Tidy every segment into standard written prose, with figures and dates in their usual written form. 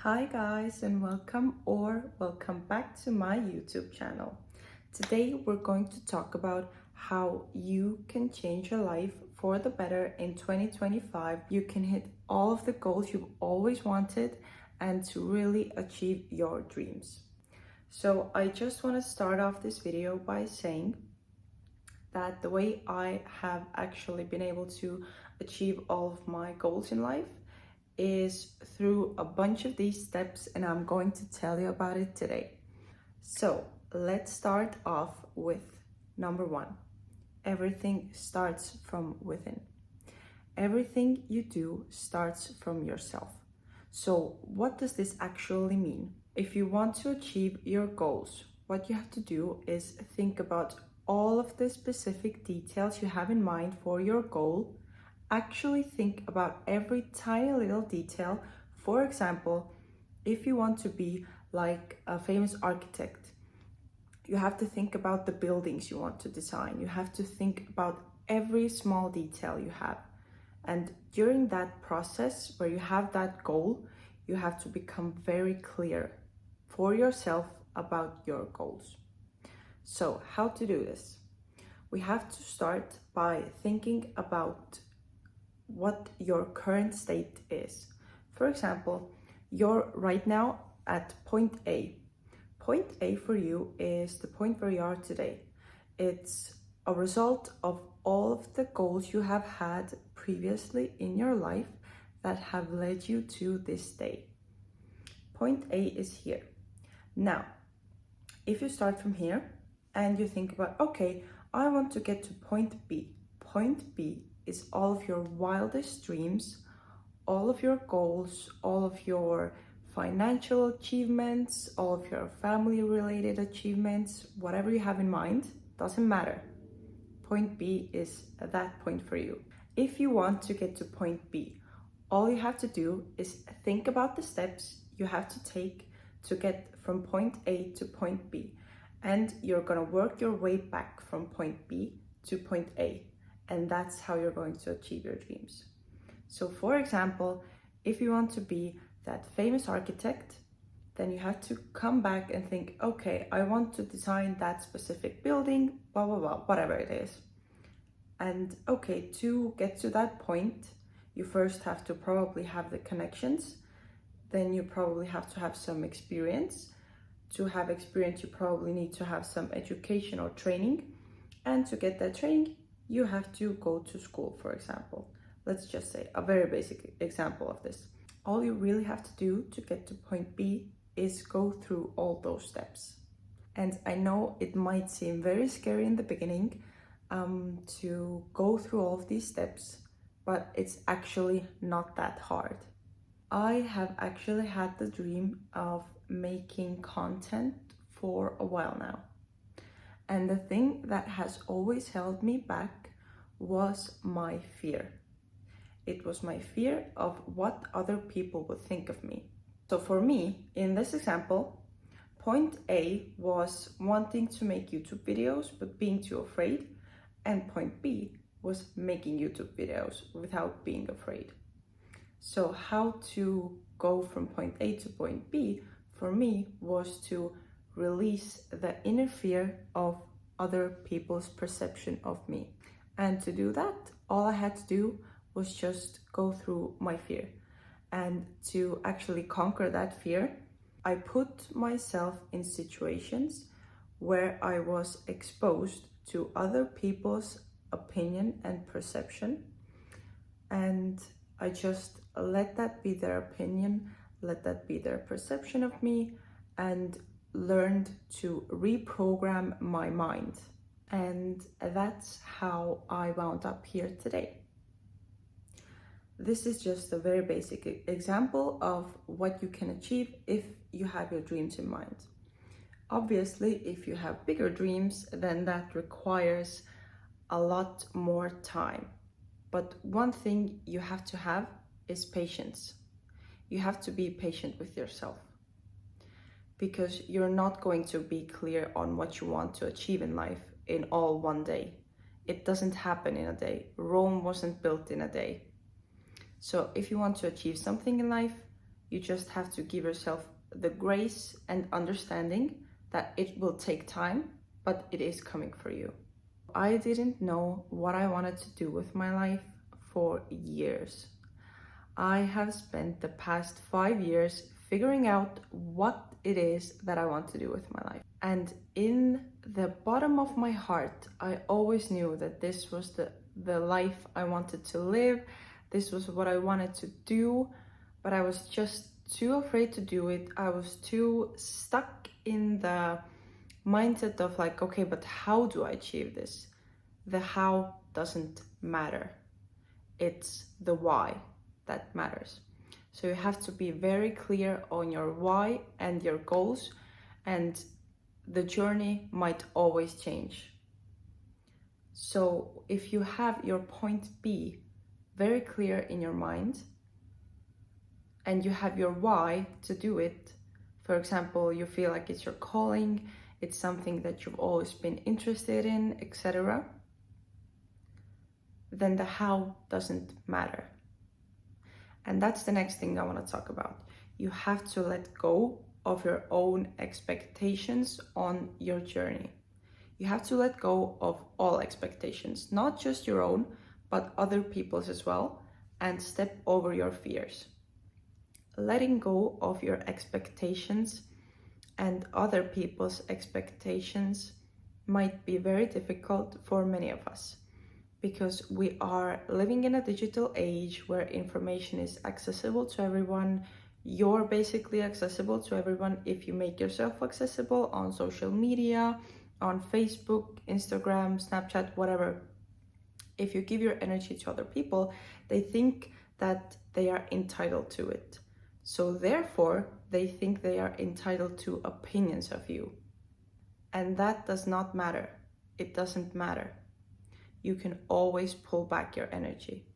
Hi guys, and welcome back to my YouTube channel. Today we're going to talk about how you can change your life for the better in 2025. You can hit all of the goals you've always wanted and to really achieve your dreams. So I just want to start off this video by saying that the way I have actually been able to achieve all of my goals in life is through a bunch of these steps, and I'm going to tell you about it today. So let's start off with number one. Everything starts from within. Everything you do starts from yourself. So what does this actually mean? If you want to achieve your goals, what you have to do is think about all of the specific details you have in mind for your goal. Actually think about every tiny little detail. For example, if you want to be like a famous architect, you have to think about the buildings you want to design. You have to think about every small detail you have. And during that process where you have that goal, you have to become very clear for yourself about your goals. So how to do this? We have to start by thinking about what your current state is. For example, you're right now at point A. Point A for you is the point where you are today. It's a result of all of the goals you have had previously in your life that have led you to this day. Point A is here. Now, if you start from here and you think about, okay, I want to get to point B. Point B is all of your wildest dreams, all of your goals, all of your financial achievements, all of your family related achievements, whatever you have in mind, doesn't matter. Point B is that point for you. If you want to get to point B, all you have to do is think about the steps you have to take to get from point A to point B. And you're gonna work your way back from point B to point A. And that's how you're going to achieve your dreams. So for example, if you want to be that famous architect, then you have to come back and think, okay, I want to design that specific building, blah, blah, blah, whatever it is. And okay, to get to that point, you first have to probably have the connections. Then you probably have to have some experience. To have experience, you probably need to have some education or training. And to get that training, you have to go to school, for example. Let's just say a very basic example of this. All you really have to do to get to point B is go through all those steps. And I know it might seem very scary in the beginning to go through all of these steps, but it's actually not that hard. I have actually had the dream of making content for a while now. And the thing that has always held me back was my fear. It was my fear of what other people would think of me. So for me, in this example, point A was wanting to make YouTube videos but being too afraid, and point B was making YouTube videos without being afraid. So how to go from point A to point B for me was to release the inner fear of other people's perception of me. And to do that, all I had to do was just go through my fear. And to actually conquer that fear, I put myself in situations where I was exposed to other people's opinion and perception. And I just let that be their opinion, let that be their perception of me, and learned to reprogram my mind. And that's how I wound up here today. This is just a very basic example of what you can achieve if you have your dreams in mind. Obviously, if you have bigger dreams, then that requires a lot more time. But one thing you have to have is patience. You have to be patient with yourself, because you're not going to be clear on what you want to achieve in life in all one day. It doesn't happen in a day. Rome wasn't built in a day. So if you want to achieve something in life, You just have to give yourself the grace and understanding that it will take time, but it is coming for you. I didn't know what I wanted to do with my life for years. I have spent the past 5 years figuring out what it is that I want to do with my life. And in the bottom of my heart, I always knew that this was the life I wanted to live. This was what I wanted to do, but I was just too afraid to do it. I was too stuck in the mindset of like, okay, but how do I achieve this? The how doesn't matter. It's the why that matters. So you have to be very clear on your why and your goals, and the journey might always change. So if you have your point B very clear in your mind, and you have your why to do it, for example, you feel like it's your calling, it's something that you've always been interested in, etc., then the how doesn't matter. And that's the next thing I want to talk about. You have to let go of your own expectations on your journey. You have to let go of all expectations, not just your own, but other people's as well, and step over your fears. Letting go of your expectations and other people's expectations might be very difficult for many of us, because we are living in a digital age where information is accessible to everyone. You're basically accessible to everyone if you make yourself accessible on social media, on Facebook, Instagram, Snapchat, whatever. If you give your energy to other people, they think that they are entitled to it. So therefore, they think they are entitled to opinions of you. And that does not matter. It doesn't matter. You can always pull back your energy.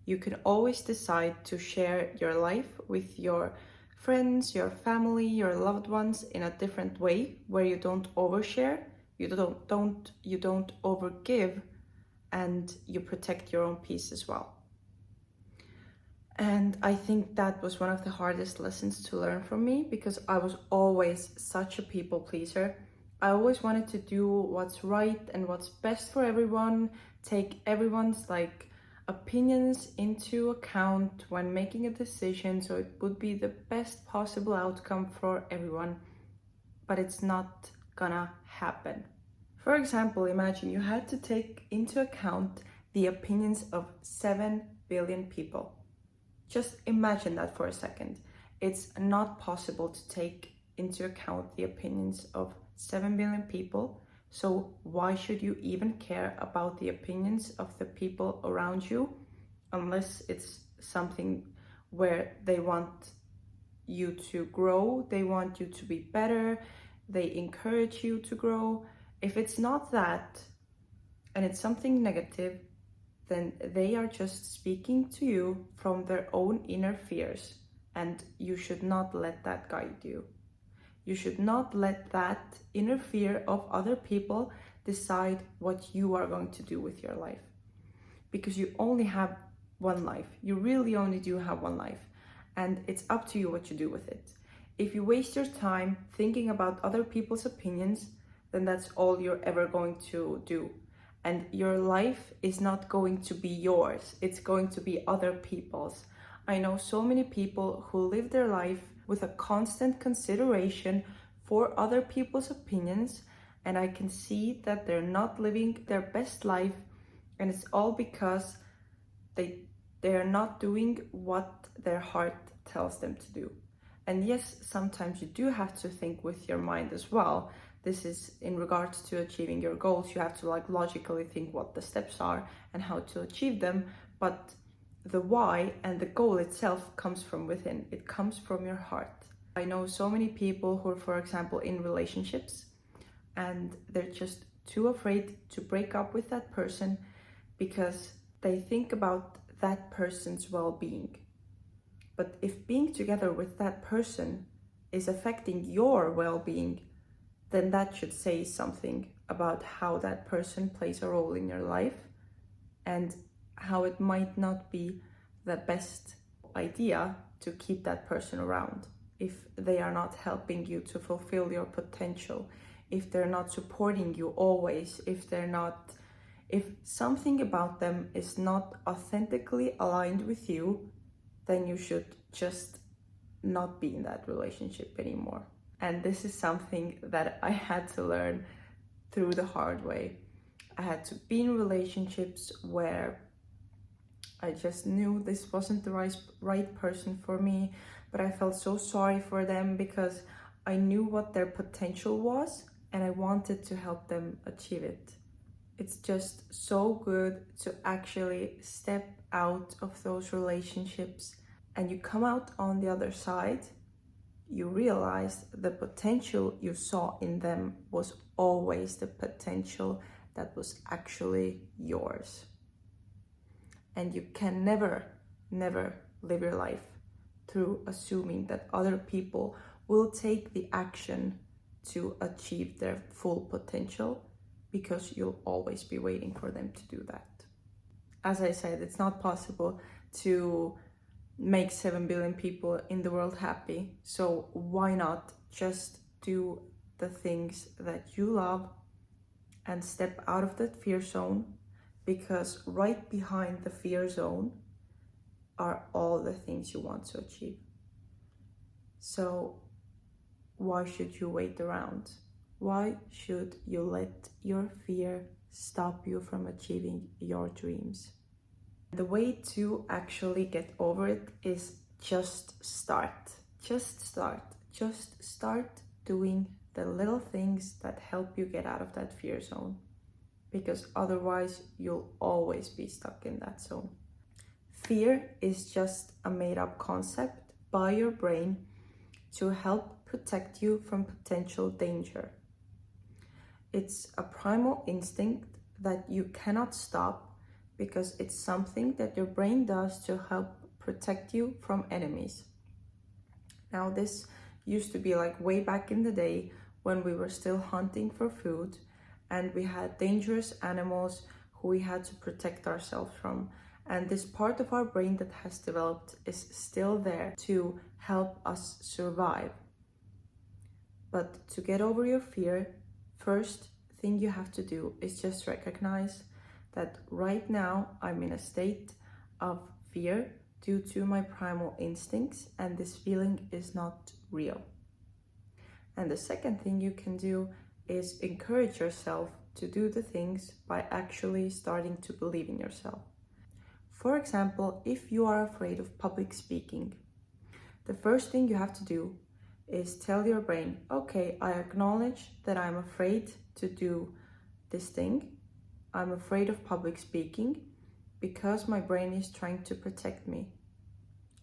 You can always decide to share your life with your friends, your family, your loved ones in a different way, where you don't overshare, you don't overgive, and you protect your own peace as well. And I think that was one of the hardest lessons to learn from me, because I was always such a people pleaser. I always wanted to do what's right and what's best for everyone, take everyone's opinions into account when making a decision, so it would be the best possible outcome for everyone. But it's not gonna happen. For example, imagine you had to take into account the opinions of 7 billion people. Just imagine that for a second. It's not possible to take into account the opinions of 7 billion people. So why should you even care about the opinions of the people around you, unless it's something where they want you to grow, they want you to be better, they encourage you to grow. If it's not that, and it's something negative, then they are just speaking to you from their own inner fears, and you should not let that guide you. You should not let that inner fear of other people decide what you are going to do with your life, because you only have one life. You really only do have one life, and it's up to you what you do with it. If you waste your time thinking about other people's opinions, then that's all you're ever going to do. And your life is not going to be yours, it's going to be other people's. I know so many people who live their life with a constant consideration for other people's opinions, and I can see that they're not living their best life, and it's all because they're not doing what their heart tells them to do. And yes, sometimes you do have to think with your mind as well. This is in regards to achieving your goals. You have to logically think what the steps are and how to achieve them. But the why and the goal itself comes from within. It comes from your heart. I know so many people who are, for example, in relationships, and they're just too afraid to break up with that person because they think about that person's well-being. But if being together with that person is affecting your well-being, then that should say something about how that person plays a role in your life, and how it might not be the best idea to keep that person around if they are not helping you to fulfill your potential, if they're not supporting you always, if something about them is not authentically aligned with you, then you should just not be in that relationship anymore. And this is something that I had to learn through the hard way. I had to be in relationships where I just knew this wasn't the right person for me, but I felt so sorry for them because I knew what their potential was and I wanted to help them achieve it. It's just so good to actually step out of those relationships and you come out on the other side. You realize the potential you saw in them was always the potential that was actually yours. And you can never live your life through assuming that other people will take the action to achieve their full potential, because you'll always be waiting for them to do that. As I said, it's not possible to make 7 billion people in the world happy. So why not just do the things that you love and step out of that fear zone? Because right behind the fear zone are all the things you want to achieve. So why should you wait around? Why should you let your fear stop you from achieving your dreams? The way to actually get over it is just start. Just start doing the little things that help you get out of that fear zone, because otherwise you'll always be stuck in that zone. Fear is just a made-up concept by your brain to help protect you from potential danger. It's a primal instinct that you cannot stop because it's something that your brain does to help protect you from enemies. Now, this used to be like way back in the day when we were still hunting for food and we had dangerous animals who we had to protect ourselves from. And this part of our brain that has developed is still there to help us survive. But to get over your fear, first thing you have to do is just recognize that right now I'm in a state of fear due to my primal instincts, and this feeling is not real. And the second thing you can do is encourage yourself to do the things by actually starting to believe in yourself. For example, if you are afraid of public speaking, the first thing you have to do is tell your brain, okay, I acknowledge that I'm afraid to do this thing. I'm afraid of public speaking because my brain is trying to protect me.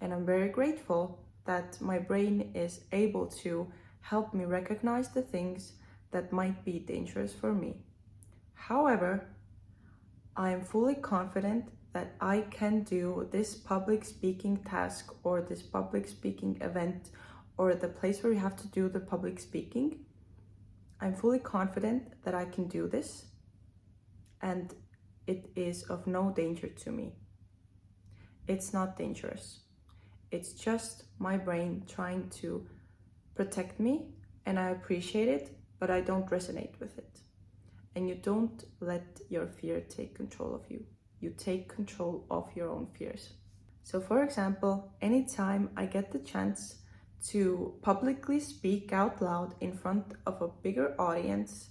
And I'm very grateful that my brain is able to help me recognize the things that might be dangerous for me. However, I am fully confident that I can do this public speaking task or this public speaking event or the place where you have to do the public speaking. I'm fully confident that I can do this and it is of no danger to me. It's not dangerous. It's just my brain trying to protect me, and I appreciate it, but I don't resonate with it. And you don't let your fear take control of you. You take control of your own fears. So for example, anytime I get the chance to publicly speak out loud in front of a bigger audience,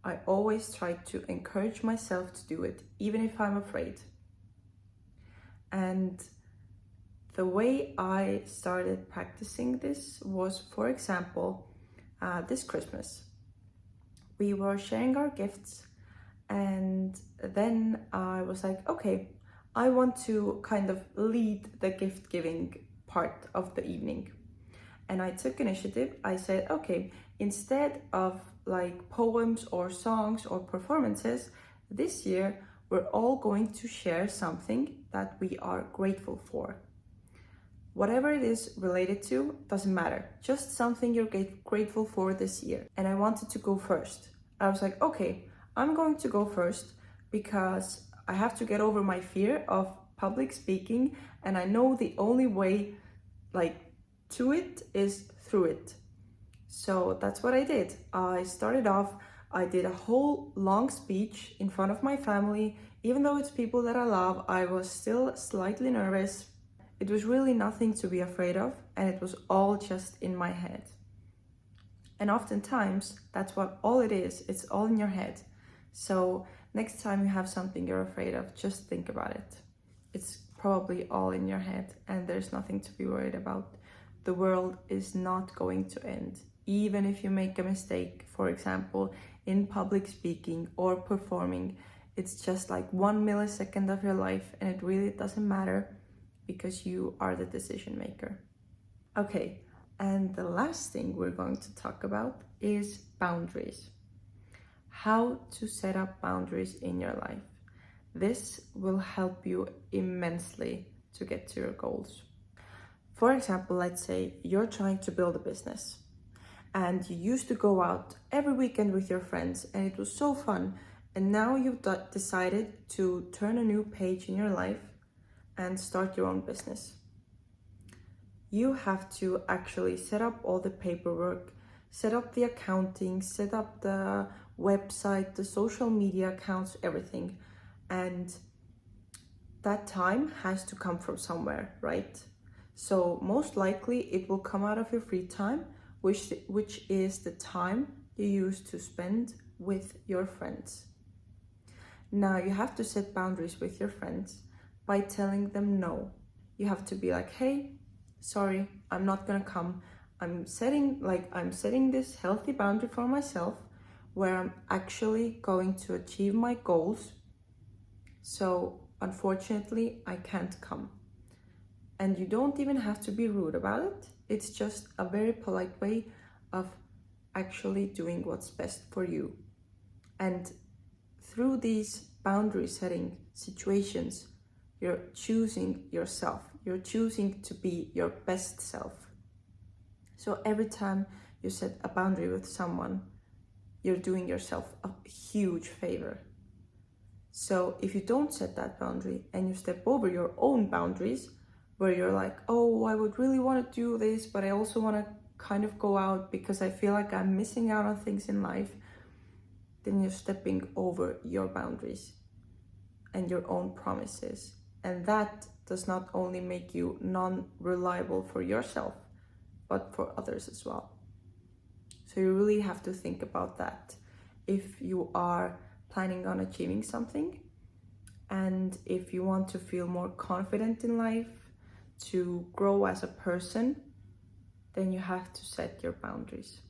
I always try to encourage myself to do it, even if I'm afraid. And the way I started practicing this was, for example, this Christmas. We were sharing our gifts, and then I was like, okay, I want to kind of lead the gift giving part of the evening. And I took initiative. I said, okay, instead of like poems or songs or performances, this year we're all going to share something that we are grateful for. Whatever it is related to, doesn't matter. Just something you're grateful for this year. And I wanted to go first. I was like, okay, I'm going to go first because I have to get over my fear of public speaking. And I know the only way like to it is through it. So that's what I did. I started off, I did a whole long speech in front of my family. Even though it's people that I love, I was still slightly nervous. It was really nothing to be afraid of, and it was all just in my head. And oftentimes, that's what all it is. It's all in your head. So next time you have something you're afraid of, just think about it. It's probably all in your head, and there's nothing to be worried about. The world is not going to end. Even if you make a mistake, for example, in public speaking or performing, it's just like 1 millisecond of your life, and it really doesn't matter because you are the decision maker. Okay, and the last thing we're going to talk about is boundaries. How to set up boundaries in your life. This will help you immensely to get to your goals. For example, let's say you're trying to build a business and you used to go out every weekend with your friends and it was so fun, and now you've decided to turn a new page in your life and start your own business. You have to actually set up all the paperwork, set up the accounting, set up the website, the social media accounts, everything. And that time has to come from somewhere, right? So most likely it will come out of your free time, which is the time you use to spend with your friends. Now you have to set boundaries with your friends by telling them no. You have to be like, hey, sorry, I'm not gonna come. I'm setting this healthy boundary for myself where I'm actually going to achieve my goals. So unfortunately, I can't come. And you don't even have to be rude about it. It's just a very polite way of actually doing what's best for you. And through these boundary setting situations, you're choosing yourself. You're choosing to be your best self. So every time you set a boundary with someone, you're doing yourself a huge favor. So if you don't set that boundary and you step over your own boundaries, where you're like, oh, I would really want to do this, but I also want to kind of go out because I feel like I'm missing out on things in life, then you're stepping over your boundaries and your own promises. And that does not only make you non-reliable for yourself, but for others as well. So you really have to think about that if you are planning on achieving something, and if you want to feel more confident in life, to grow as a person, then you have to set your boundaries.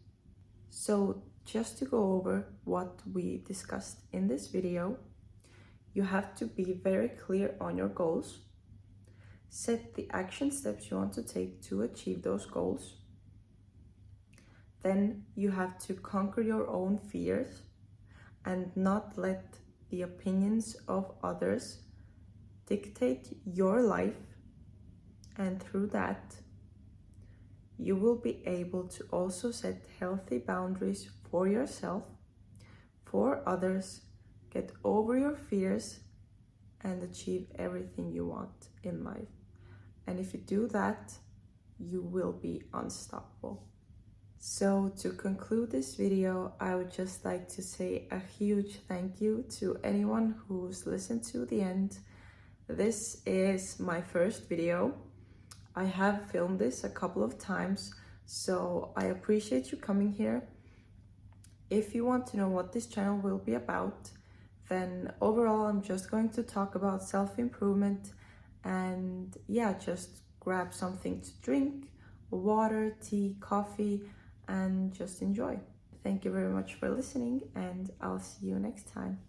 So just to go over what we discussed in this video, you have to be very clear on your goals, set the action steps you want to take to achieve those goals. Then you have to conquer your own fears and not let the opinions of others dictate your life. And through that, you will be able to also set healthy boundaries for yourself, for others, get over your fears, and achieve everything you want in life. And if you do that, you will be unstoppable. So to conclude this video, I would just like to say a huge thank you to anyone who's listened to the end. This is my first video. I have filmed this a couple of times, so I appreciate you coming here. If you want to know what this channel will be about, then overall I'm just going to talk about self-improvement, and yeah, just grab something to drink, water, tea, coffee, and just enjoy. Thank you very much for listening, and I'll see you next time.